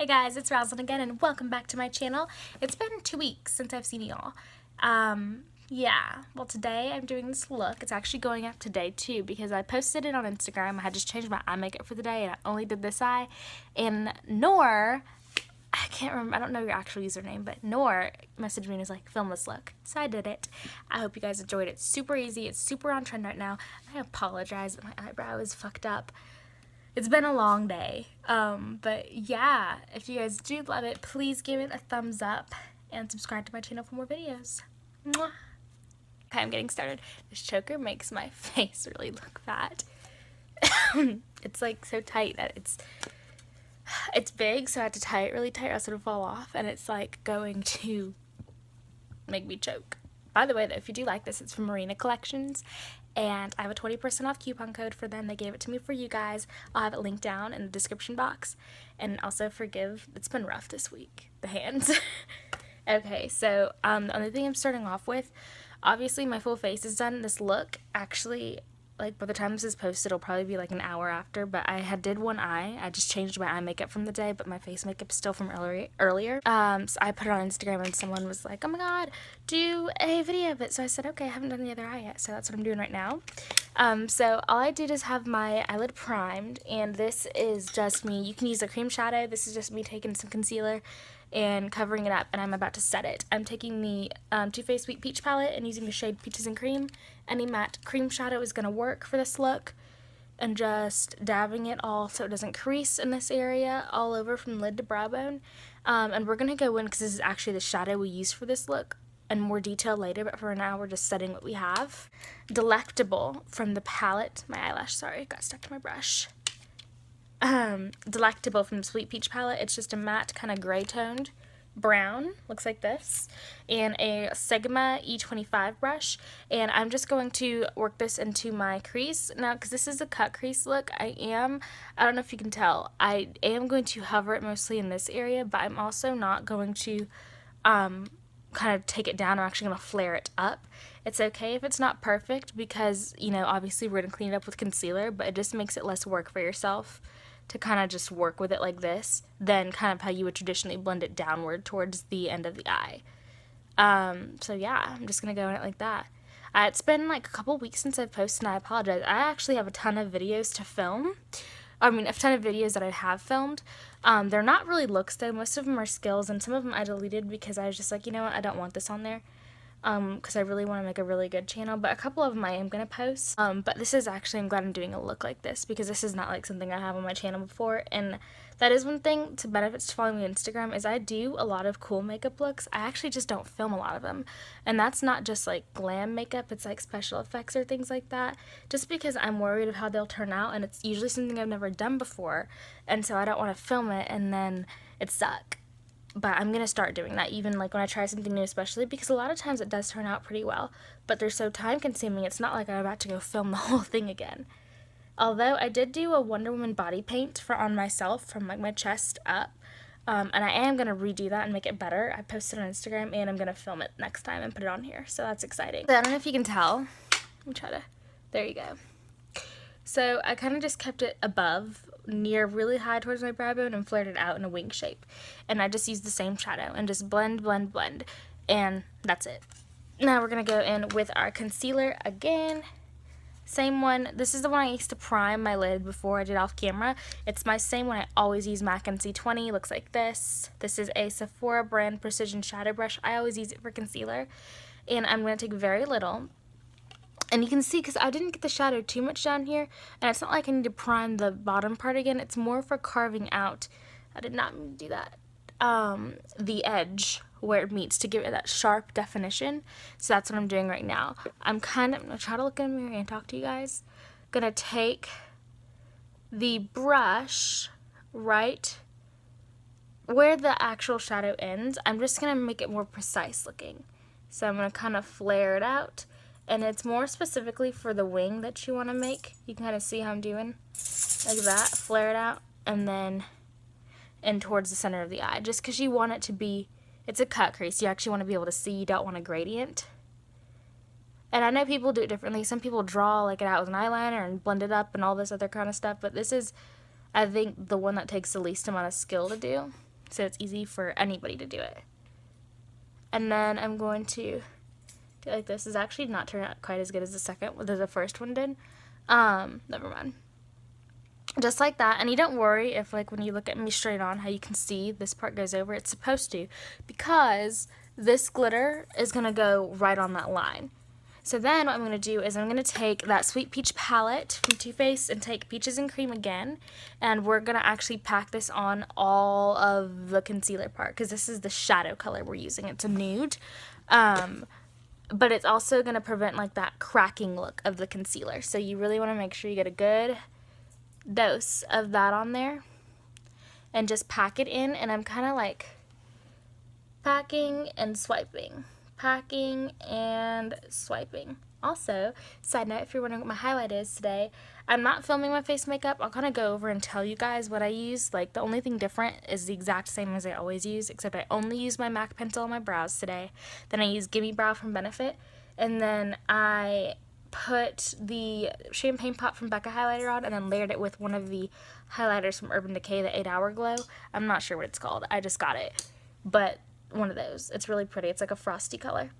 Hey guys, it's Rosalind again and welcome back to my channel. It's been 2 weeks since I've seen y'all. Yeah, well today I'm doing this look. It's actually going up today too because I posted it on Instagram. I had just changed my eye makeup for the day and I only did this eye. And Noor, I can't remember, I don't know your actual username, but Noor messaged me and was like, film this look. So I did it. I hope you guys enjoyed it. Super easy. It's super on trend right now. I apologize that my eyebrow is fucked up. It's been a long day, but yeah, if you guys do love it, please give it a thumbs up and subscribe to my channel for more videos. Mwah. Okay, I'm getting started. This choker makes my face really look fat. It's like so tight that it's big, so I have to tie it really tight or else it'll fall off, and it's like going to make me choke. By the way, though, if you do like this, it's from Marina Collections, and I have a 20% off coupon code for them. They gave it to me for you guys. I'll have it linked down in the description box. And also forgive, it's been rough this week, the hands. Okay, so the only thing I'm starting off with, obviously my full face is done. This look, actually, like by the time this is posted, it'll probably be like an hour after, but I did one eye. I just changed my eye makeup from the day, but my face makeup's still from earlier. So I put it on Instagram and someone was like, oh my god, do a video of it. So I said, okay, I haven't done the other eye yet, so that's what I'm doing right now. So all I did is have my eyelid primed, and this is just me. You can use a cream shadow. This is just me taking some concealer and covering it up, and I'm about to set it. I'm taking the Too Faced Sweet Peach palette and using the shade Peaches and Cream. Any matte cream shadow is going to work for this look, and just dabbing it all so it doesn't crease in this area all over from lid to brow bone. And we're going to go in, because this is actually the shadow we use for this look, and more detail later, but for now we're just setting what we have. Delectable from the palette, my eyelash, sorry, got stuck to my brush. Delectable from the Sweet Peach palette. It's just a matte kind of gray toned brown, looks like this, and a Sigma E25 brush, and I'm just going to work this into my crease. Now, because this is a cut crease look, I don't know if you can tell, I am going to hover it mostly in this area, but I'm also not going to kind of take it down. I'm actually going to flare it up. It's okay if it's not perfect because, you know, obviously we're going to clean it up with concealer, but it just makes it less work for yourself to kind of just work with it like this, than kind of how you would traditionally blend it downward towards the end of the eye. So yeah, I'm just going to go in it like that. It's been like a couple weeks since I've posted, and I apologize. I actually have a ton of videos to film. I mean, a ton of videos that I have filmed. They're not really looks though. Most of them are skills, and some of them I deleted because I was just like, you know what, I don't want this on there. Because I really want to make a really good channel, but a couple of them I am going to post. But this is actually, I'm glad I'm doing a look like this, because this is not like something I have on my channel before, and that is one thing to benefits to following me on Instagram, is I do a lot of cool makeup looks. I actually just don't film a lot of them, and that's not just like glam makeup, it's like special effects or things like that, just because I'm worried of how they'll turn out, and it's usually something I've never done before, and so I don't want to film it and then it suck. But I'm going to start doing that, even like when I try something new, especially because a lot of times it does turn out pretty well, but they're so time consuming, it's not like I'm about to go film the whole thing again. Although I did do a Wonder Woman body paint on myself from like my chest up, and I am going to redo that and make it better. I posted it on Instagram, and I'm going to film it next time and put it on here, so that's exciting. So I don't know if you can tell. Let me try to, there you go. So I kind of just kept it above, near really high towards my brow bone, and flared it out in a wing shape. And I just used the same shadow and just blend, blend, blend. And that's it. Now we're going to go in with our concealer again. Same one. This is the one I used to prime my lid before I did off camera. It's my same one I always use, MAC NC20. Looks like this. This is a Sephora brand precision shadow brush. I always use it for concealer. And I'm going to take very little. And you can see, because I didn't get the shadow too much down here, and it's not like I need to prime the bottom part again, it's more for carving out, I did not mean to do that, the edge where it meets to give it that sharp definition. So that's what I'm doing right now. I'm going to try to look in the mirror and talk to you guys. Going to take the brush right where the actual shadow ends. I'm just going to make it more precise looking. So I'm going to kind of flare it out. And it's more specifically for the wing that you want to make. You can kind of see how I'm doing. Like that. Flare it out. And then in towards the center of the eye. Just because you want it to be, it's a cut crease. You actually want to be able to see. You don't want a gradient. And I know people do it differently. Some people draw like it out with an eyeliner and blend it up and all this other kind of stuff. But this is, I think, the one that takes the least amount of skill to do. so it's easy for anybody to do it. And then I'm going to do like this. It's actually not turned out quite as good as the first one did. Never mind. Just like that. And you don't worry if, like, when you look at me straight on, how you can see this part goes over. It's supposed to, because this glitter is going to go right on that line. So then what I'm going to do is I'm going to take that Sweet Peach palette from Too Faced and take Peaches and Cream again, and we're going to actually pack this on all of the concealer part, because this is the shadow color we're using. It's a nude, but it's also going to prevent, like, that cracking look of the concealer. So you really want to make sure you get a good dose of that on there and just pack it in. And I'm kind of like packing and swiping, packing and swiping. Also, side note, if you're wondering what my highlight is today, I'm not filming my face makeup. I'll kind of go over and tell you guys what I use. Like, the only thing different is the exact same as I always use, except I only use my MAC pencil on my brows today. Then I use Gimme Brow from Benefit, and then I put the Champagne Pop from Becca highlighter on, and then layered it with one of the highlighters from Urban Decay, the 8-Hour Glow. I'm not sure what it's called. I just got it. But one of those. It's really pretty. It's like a frosty color.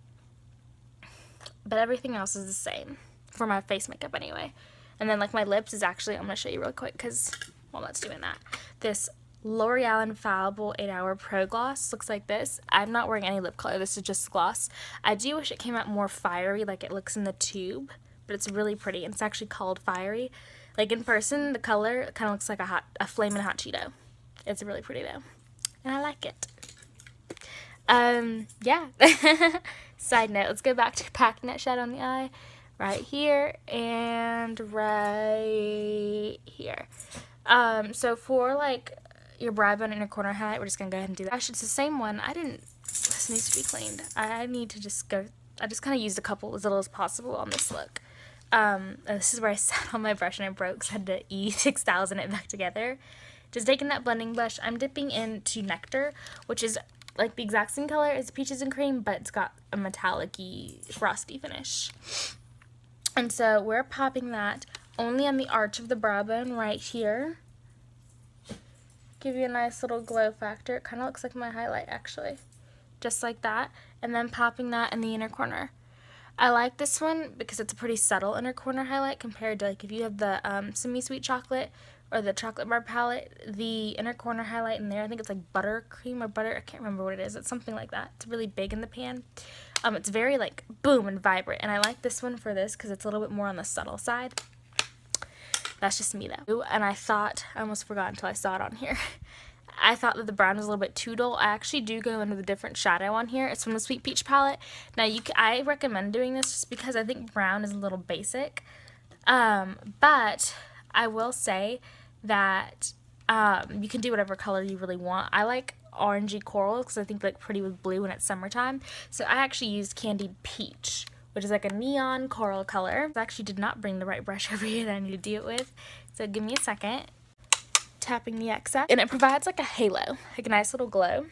But everything else is the same for my face makeup anyway. And then, like, my lips is actually, I'm going to show you real quick because, well, that's doing that. This L'Oreal Infallible 8-Hour Pro Gloss looks like this. I'm not wearing any lip color. This is just gloss. I do wish it came out more fiery like it looks in the tube, but it's really pretty. And it's actually called Fiery. Like, in person, the color kind of looks like a flaming hot Cheeto. It's really pretty, though. And I like it. Yeah. Side note, let's go back to packing that shadow on the eye. Right here and right here. So for, like, your brow bone and your corner highlight, we're just going to go ahead and do that. Actually, it's the same one. This needs to be cleaned. I need to just go, I just kind of used a couple as little as possible on this look. This is where I sat on my brush and I broke, so I had to E6000 it back together. Just taking that blending brush, I'm dipping into Nectar, which is like the exact same color as Peaches and Cream, but it's got a metallic-y, frosty finish. And so we're popping that only on the arch of the brow bone right here. Give you a nice little glow factor. It kind of looks like my highlight, actually. Just like that. And then popping that in the inner corner. I like this one because it's a pretty subtle inner corner highlight compared to, like, if you have the semi-sweet chocolate or the chocolate bar palette, the inner corner highlight in there, I think it's like buttercream or butter, I can't remember what it is. It's something like that. It's really big in the pan. It's very, like, boom and vibrant, and I like this one for this because it's a little bit more on the subtle side. That's just me, though. And I almost forgot until I saw it on here. I thought that the brown was a little bit too dull. I actually do go into the different shadow on here. It's from the Sweet Peach palette. Now, I recommend doing this just because I think brown is a little basic. But I will say that you can do whatever color you really want. I like orangey coral because I think they look pretty with blue when it's summertime. So I actually used Candied Peach, which is like a neon coral color. I actually did not bring the right brush over here that I need to do it with. So give me a second. Tapping the excess. And it provides like a halo, like a nice little glow.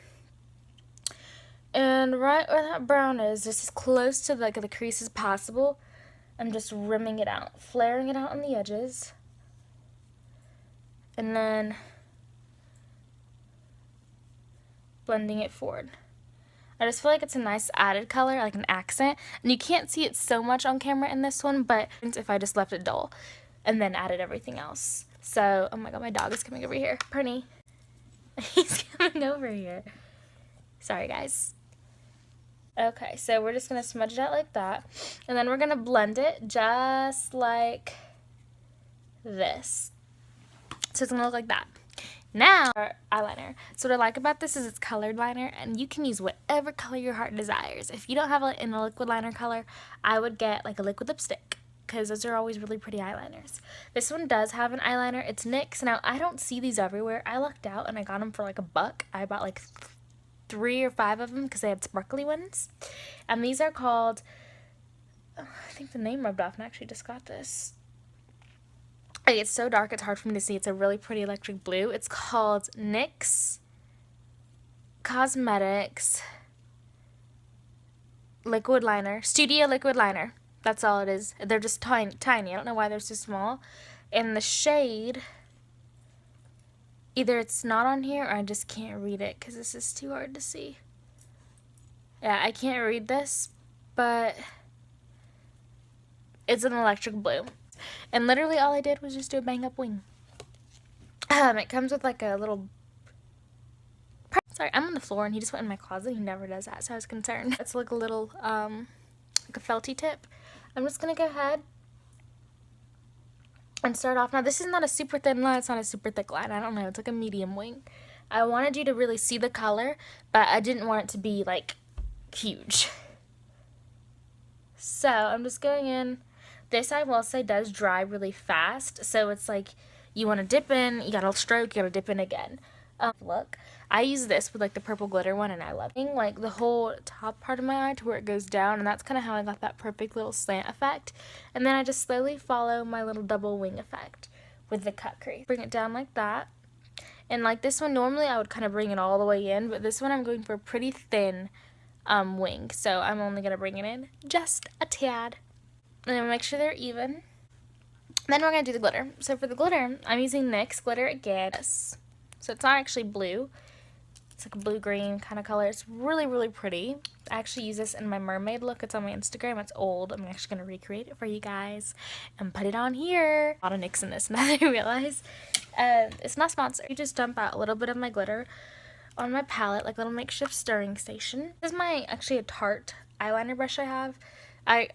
And right where that brown is, just as close to like the crease as possible, I'm just rimming it out, flaring it out on the edges. And then blending it forward. I just feel like it's a nice added color, like an accent. And you can't see it so much on camera in this one, but if I just left it dull and then added everything else. So, oh my god, my dog is coming over here. Pernie. He's coming over here. Sorry, guys. Okay, so we're just going to smudge it out like that. And then we're going to blend it just like this. So it's going to look like that. Now, our eyeliner. So what I like about this is it's colored liner, and you can use whatever color your heart desires. If you don't have in a liquid liner color, I would get like a liquid lipstick, because those are always really pretty eyeliners. This one does have an eyeliner. It's NYX. Now, I don't see these everywhere. I lucked out, and I got them for like $1. I bought like 3 or 5 of them because they had sparkly ones. And these are called, I think the name rubbed off, and I actually just got this. It's so dark, it's hard for me to see. It's a really pretty electric blue. It's called NYX Cosmetics Liquid Liner. Studio Liquid Liner. That's all it is. They're just tiny. I don't know why they're so small. And the shade Either it's not on here or I just can't read it because this is too hard to see. Yeah, I can't read this, but it's an electric blue. And literally all I did was just do a bang up wing. It comes with like a little... Sorry, I'm on the floor and he just went in my closet. He never does that, so I was concerned. It's like a little, like a felty tip. I'm just going to go ahead and start off. Now, this is not a super thin line. It's not a super thick line. I don't know. It's like a medium wing. I wanted you to really see the color, but I didn't want it to be, like, huge. So, I'm just going in. This, I will say, does dry really fast. So, it's like you want to dip in, you got to stroke, you got to dip in again. Look, I use this with like the purple glitter one and I love it. Like the whole top part of my eye to where it goes down, and that's kind of how I got that perfect little slant effect. And then I just slowly follow my little double wing effect with the cut crease. Bring it down like that. And like this one, normally I would kind of bring it all the way in, but this one I'm going for a pretty thin wing. So I'm only going to bring it in just a tad. And then make sure they're even. Then we're going to do the glitter. So for the glitter, I'm using NYX glitter again. So it's not actually blue. It's like a blue-green kind of color. It's really, really pretty. I actually use this in my mermaid look. It's on my Instagram. It's old. I'm actually going to recreate it for you guys and put it on here. A lot of NYX in this now that I realize. It's not sponsored. You just dump out a little bit of my glitter on my palette, like a little makeshift stirring station. This is actually a Tarte eyeliner brush I have.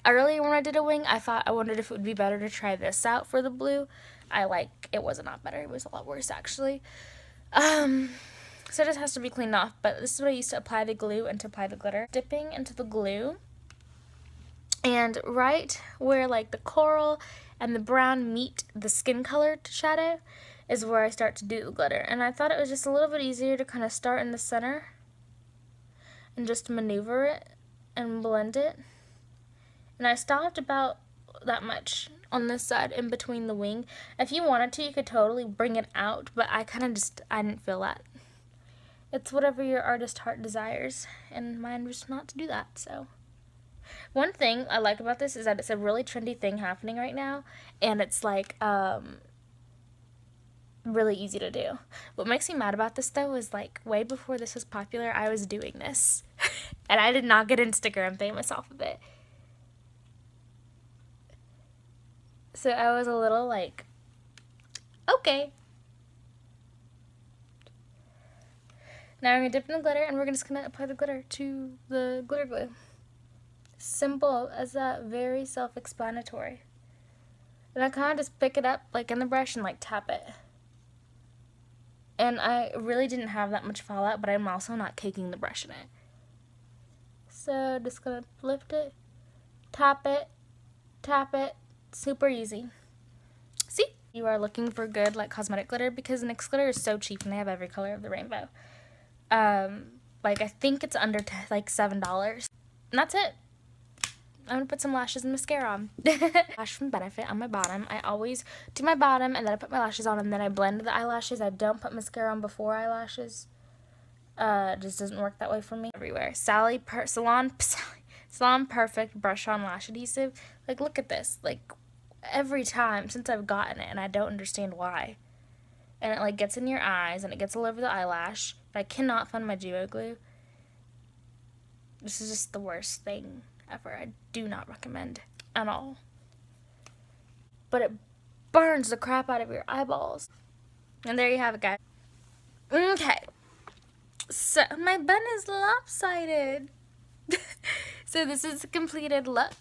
Earlier when I did a wing, I wondered if it would be better to try this out for the blue. It was not better. It was a lot worse actually. So it just has to be cleaned off, but this is what I used to apply the glue and to apply the glitter. Dipping into the glue, and right where like the coral and the brown meet the skin color shadow is where I start to do the glitter. And I thought it was just a little bit easier to kind of start in the center and just maneuver it and blend it. And I stopped about that much on this side in between the wing. If you wanted to, you could totally bring it out, but I didn't feel that. It's whatever your artist heart desires, and mine was not to do that. So one thing I like about this is that it's a really trendy thing happening right now, and it's like really easy to do. What makes me mad about this though is like way before this was popular, I was doing this and I did not get Instagram famous off of it. So I was a little like, okay. Now we're going to dip in the glitter, and we're just going to apply the glitter to the glitter glue. Simple as that, very self-explanatory. And I kind of just pick it up like in the brush and like tap it. And I really didn't have that much fallout, but I'm also not caking the brush in it. So just going to lift it, tap it, super easy. See? You are looking for good like cosmetic glitter, because NYX glitter is so cheap and they have every color of the rainbow. Like I think it's under like $7. And that's it. I'm gonna put some lashes and mascara on. Lash from Benefit on my bottom. I always do my bottom and then I put my lashes on and then I blend the eyelashes. I don't put mascara on before eyelashes. It just doesn't work that way for me. Everywhere. Salon Perfect brush on lash adhesive. Like look at this. Like every time since I've gotten it, and I don't understand why. And it like gets in your eyes and it gets all over the eyelash. But I cannot find my duo glue. This is just the worst thing ever. I do not recommend at all. But it burns the crap out of your eyeballs. And there you have it, guys. Okay. So my bun is lopsided. So this is a completed look.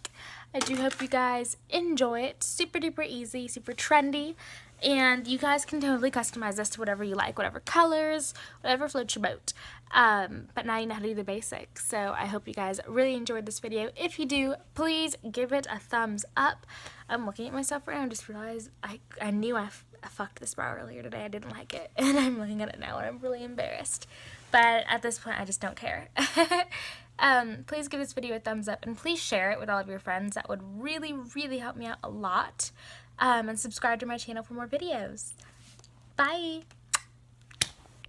I do hope you guys enjoy it. Super duper easy, super trendy. And you guys can totally customize this to whatever you like, whatever colors, whatever floats your boat. But now you know how to do the basics. So I hope you guys really enjoyed this video. If you do, please give it a thumbs up. I'm looking at myself right now and just realized I knew I fucked this brow earlier today. I didn't like it. And I'm looking at it now and I'm really embarrassed. But at this point, I just don't care. Please give this video a thumbs up and please share it with all of your friends. That would really, really help me out a lot. And subscribe to my channel for more videos. Bye!